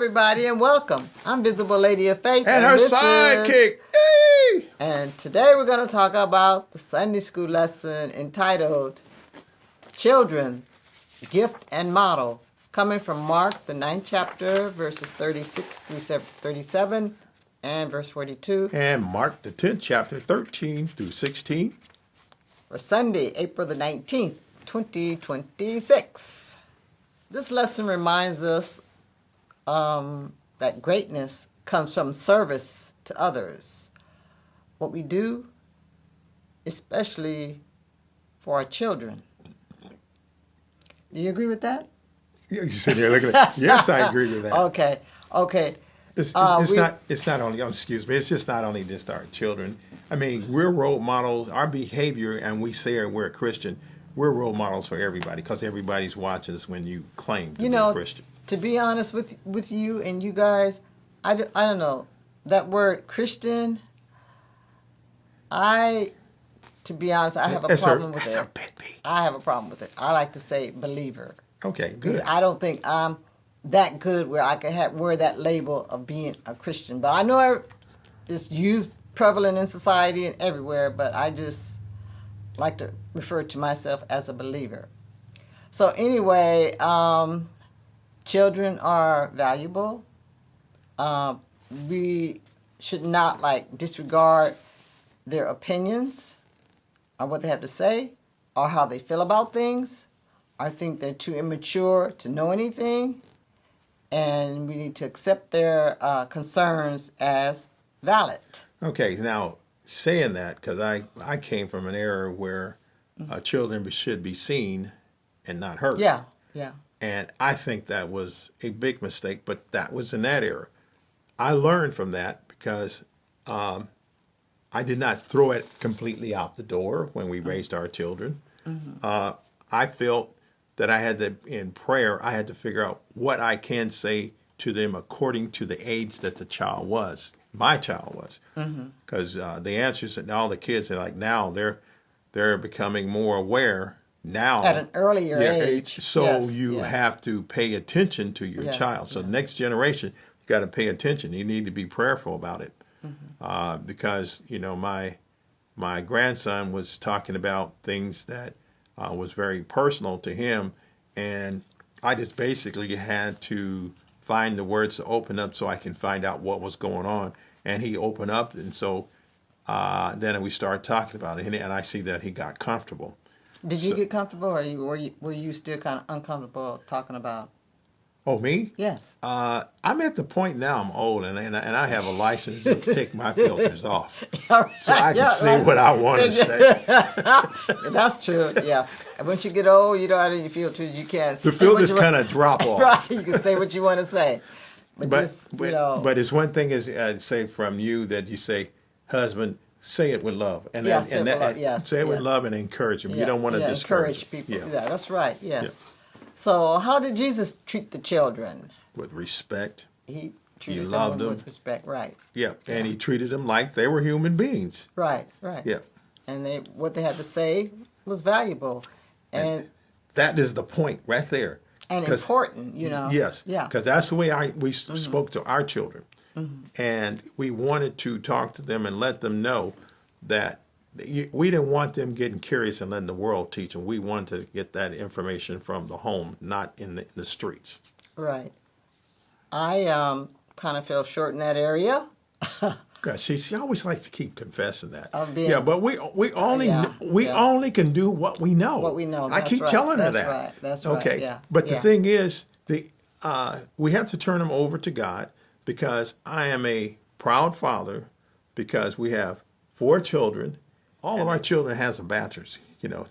everybody, and welcome. I'm Visible Lady of Faith. And her sidekick. Hey! And today we're going to talk about the Sunday school lesson entitled Children, Gift and Model, coming from Mark, the 9th chapter, verses 36 through 37, and verse 42. And Mark, the 10th chapter, 13 through 16. For Sunday, April the 19th, 2026. This lesson reminds us that greatness comes from service to others. What we do, especially for our children. Do you agree with that? You sit there looking at yes, I agree with that. Okay. It's not only, excuse me, it's just not only just our children. I mean, we're role models. Our behavior, and we say we're a Christian, we're role models for everybody because everybody's watching us when you claim to be a Christian. To be honest with you and you guys, I don't know, that word Christian, to be honest, I have a problem with it. That's a pet peeve. I have a problem with it. I like to say believer. Okay, good. I don't think I'm that good where I can wear that label of being a Christian. But I know it's used prevalent in society and everywhere, but I just like to refer to myself as a believer. So anyway, children are valuable. We should not disregard their opinions or what they have to say or how they feel about things. I think they're too immature to know anything, and we need to accept their concerns as valid. Okay, now saying that, because I came from an era where children should be seen and not heard. Yeah. And I think that was a big mistake, but that was in that era. I learned from that because I did not throw it completely out the door when we raised our children. Mm-hmm. I felt that I had to, in prayer, I had to figure out what I can say to them according to the age that the child was, my child was. Because the answers that all the kids are now they're becoming more aware now. At an earlier age. So you have to pay attention to your child. So next generation, you got to pay attention. You need to be prayerful about it. Because, my grandson was talking about things that was very personal to him, and I just basically had to find the words to open up so I can find out what was going on. And he opened up, and so then we started talking about it, and I see that he got comfortable. Did you get comfortable, or were you still kind of uncomfortable talking about? Oh, me? Yes. I'm at the point now, I'm old, and I have a license to take my filters off. Right. So I can say what I want to say. That's true, yeah. And once you get old, you don't have any filters. You can't say the filters kind of drop off. Right, you can say what you want to say. But it's one thing is I'd say from you that you say, husband, say it with love. And say it with love and encourage them. You don't want to discourage people. Yeah, that's right, yes. Yeah. So how did Jesus treat the children? With respect. He treated them with respect, right. Yeah, and he treated them like they were human beings. Right. Yeah. And what they had to say was valuable. And that is the point right there. And important, Yes. Yeah. Because that's the way we spoke to our children. Mm-hmm. And we wanted to talk to them and let them know that we didn't want them getting curious and letting the world teach them. We wanted to get that information from the home, not in the streets. Right. I kind of fell short in that area. God, she always likes to keep confessing that. But we only can do what we know. What we know. I keep telling her that. That's right. Okay. Yeah. But the thing is, we have to turn them over to God, because I am a proud father, because we have 4 children. All of our children has a bachelor's,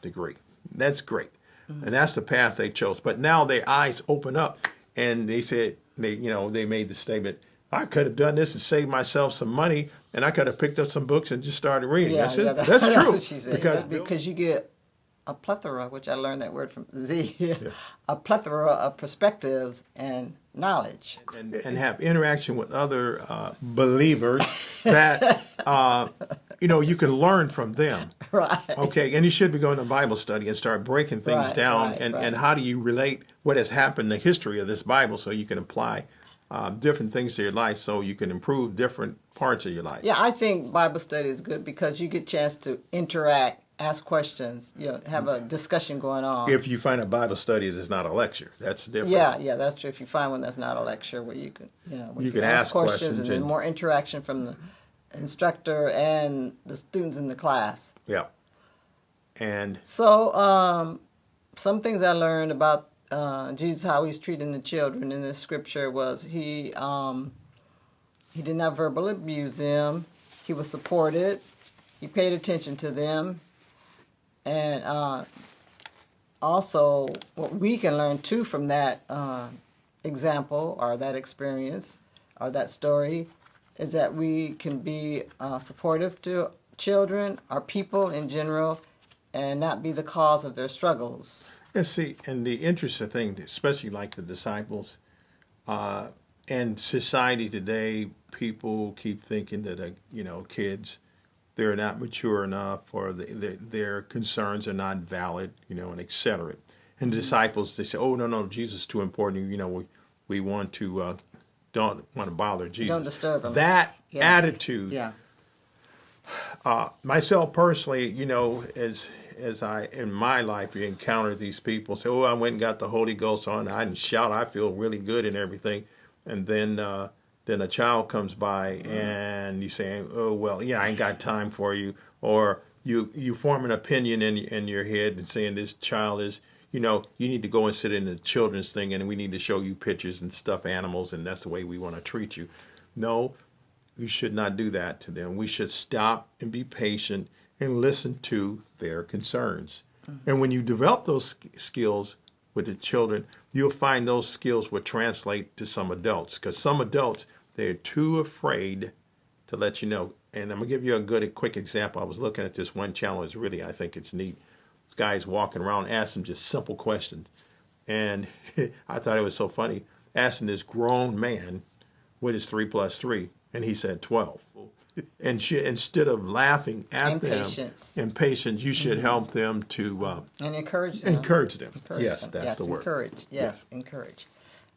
degree. That's great. Mm-hmm. And that's the path they chose. But now their eyes open up, and they said, they made the statement, I could have done this and saved myself some money, and I could have picked up some books and just started reading. That's true. That's what she said. Because you get a plethora, which I learned that word from Z, a plethora of perspectives and knowledge. And have interaction with other believers that, you can learn from them. Right. Okay, and you should be going to Bible study and start breaking things down. And how do you relate what has happened, the history of this Bible, so you can apply different things to your life so you can improve different parts of your life. Yeah, I think Bible study is good because you get a chance to interact, ask questions, have a discussion going on. If you find a Bible study that's not a lecture, that's different. Yeah, that's true. If you find one that's not a lecture where you can, where You can ask questions and then more interaction from the instructor and the students in the class. Yeah. And So, some things I learned about Jesus, how he's treating the children in this scripture was he did not verbally abuse them. He was supported. He paid attention to them. And also, what we can learn too from that example or that experience or that story is that we can be supportive to children or people in general and not be the cause of their struggles. And see, and the interesting thing, especially like the disciples, and society today, people keep thinking that kids, they're not mature enough, or their concerns are not valid, and et cetera. And the disciples, they say, "Oh no, Jesus is too important. We want to don't want to bother Jesus. Don't disturb him." That Yeah. attitude. Yeah. Myself personally, as I in my life encounter these people, say, "Oh, I went and got the Holy Ghost on. I didn't shout. I feel really good and everything." And then a child comes by and you say, "Oh, well, yeah, I ain't got time for you," or you form an opinion in your head and saying this child is, you need to go and sit in the children's thing and we need to show you pictures and stuffed animals and that's the way we want to treat you. No, we should not do that to them. We should stop and be patient and listen to their concerns. Mm-hmm. And when you develop those skills with the children, you'll find those skills will translate to some adults. Because some adults, they're too afraid to let you know. And I'm going to give you a quick example. I was looking at this one channel. I think it's neat. This guy's walking around, asking just simple questions. And I thought it was so funny, asking this grown man, what is 3 plus 3? And he said 12. And instead of laughing at them, impatience, you should help them to and encourage them. Encourage them. Yes, that's the word. Encourage. Yes, encourage.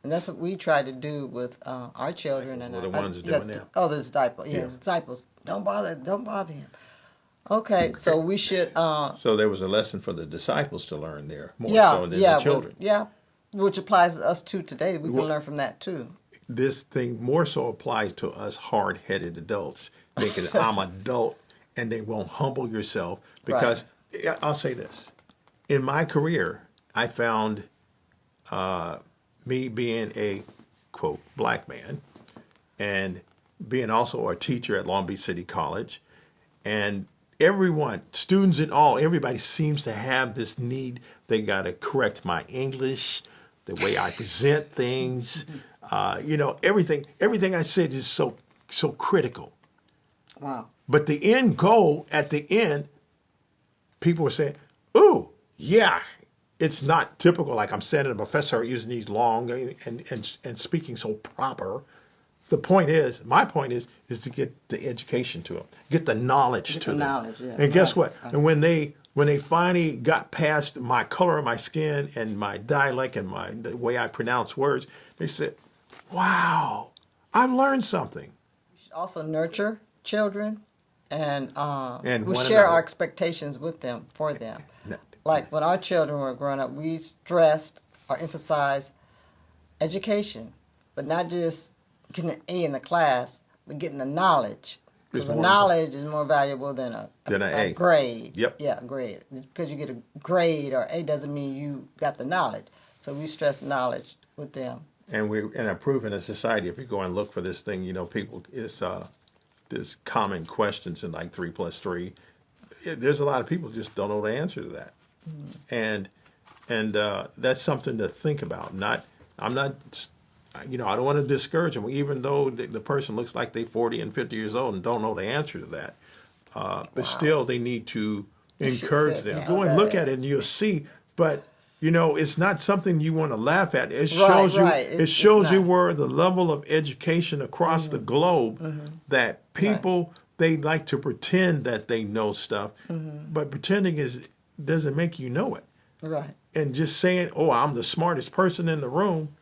And that's what we try to do with our children and the ones doing that. Oh, the disciples. Yeah, the disciples. Don't bother him. Okay, so we should. So there was a lesson for the disciples to learn there more so than the children. Which applies to us too today. We can learn from that too. This thing more so applies to us hard-headed adults, thinking I'm adult, and they won't humble yourself. Because I'll say this. In my career, I found me being a, quote, black man, and being also a teacher at Long Beach City College, and everyone, students and all, everybody seems to have this need. They got to correct my English, the way I present things. Everything I said is so critical. Wow. But the end goal, at the end, people were saying, "Oh, yeah, it's not typical. Like I'm saying, a professor using these long and speaking so proper." My point is to get the education to them, get the knowledge to them. Knowledge, yeah. And guess what? And when they finally got past my color of my skin and my dialect and the way I pronounce words, they said, "Wow, I've learned something." We should also nurture children, and we one share another. our expectations with them for them. Like when our children were growing up, we stressed or emphasized education, but not just getting an A in the class, but getting the knowledge. Because the knowledge is more valuable than a grade. Yep. Yeah, a grade. Because you get a grade or A doesn't mean you got the knowledge. So we stress knowledge with them. And we're in a proven society. If you go and look for this thing, people, there's common questions in like 3 plus 3. There's a lot of people just don't know the answer to that, and that's something to think about. I don't want to discourage them, even though the person looks like they're 40 and 50 years old and don't know the answer to that. But still, they need to encourage them. Go and look at it, and you'll see. But it's not something you want to laugh at. It shows It shows you where the level of education across the globe that people they like to pretend that they know stuff, but pretending doesn't make you know it. Right. And just saying, "Oh, I'm the smartest person in the room,"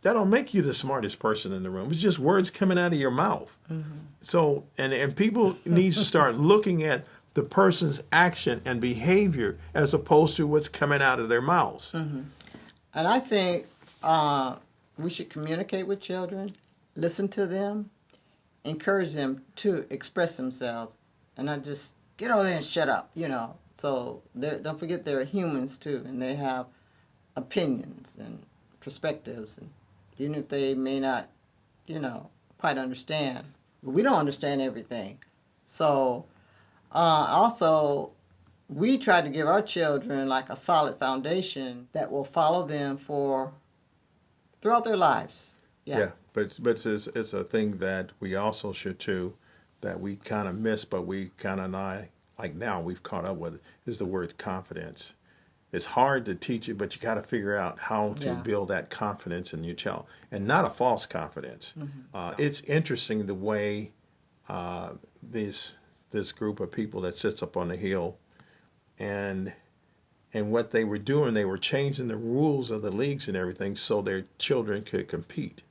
that don't make you the smartest person in the room. It's just words coming out of your mouth. So, and people need to start looking at the person's action and behavior as opposed to what's coming out of their mouths. And I think we should communicate with children, listen to them, encourage them to express themselves, and not just get over there and shut up, you know. So don't forget they're humans too, and they have opinions and perspectives, and even if they may not, you know, quite understand, but we don't understand everything. So also, we try to give our children like a solid foundation that will follow them throughout their lives. Yeah, but it's a thing that we also should too, that we kind of miss, but we kind of like now we've caught up with it, is the word confidence. It's hard to teach it, but you got to figure out how to build that confidence in your child, and not a false confidence. It's interesting the way this group of people that sits up on the hill, and what they were doing, they were changing the rules of the leagues and everything so their children could compete.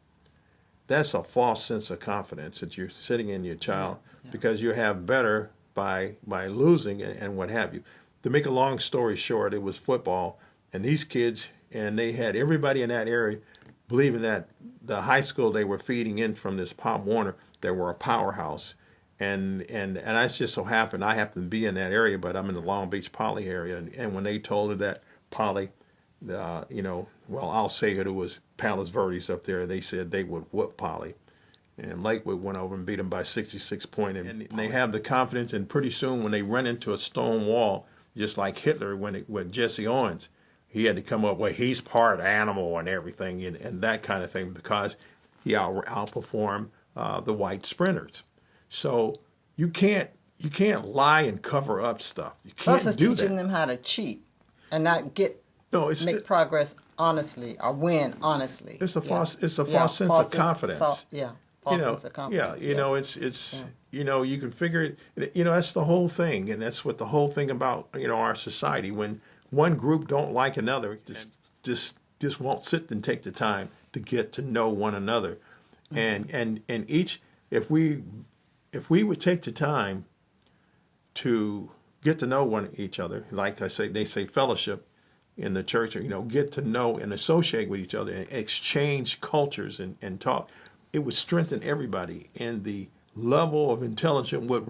That's a false sense of confidence that you're sitting in your child because you have better by losing and what have you. To make a long story short, it was football, and these kids, and they had everybody in that area believing that the high school they were feeding in from this Pop Warner, they were a powerhouse. And I just so happened, I happen to be in that area, but I'm in the Long Beach Poly area. And when they told her that Poly, I'll say it was Palos Verdes up there, they said they would whoop Poly. And Lakewood went over and beat them by 66 points. And they have the confidence, and pretty soon when they run into a stone wall, just like Hitler with Jesse Owens, he had to come up with, he's part animal and everything, and that kind of thing, because he outperformed the white sprinters. So you can't lie and cover up stuff. You can't Plus, it's do teaching that. them how to cheat and not make progress honestly or win honestly. It's a false sense of confidence. False sense of confidence. It's you can figure it. That's the whole thing, and that's what the whole thing about our society. When one group don't like another, just won't sit and take the time to get to know one another, and each if we would take the time to get to know each other, like they say fellowship in the church, get to know and associate with each other and exchange cultures and talk, it would strengthen everybody, and the level of intelligence would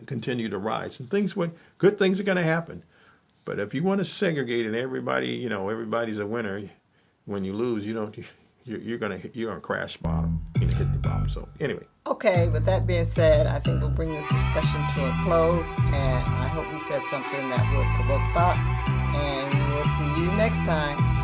continue to rise, and good things are going to happen. But if you want to segregate and everybody's a winner, when you lose, you're gonna crash bottom, hit the bottom. So anyway. Okay, with that being said, I think we'll bring this discussion to a close, and I hope we said something that would provoke thought, and we'll see you next time.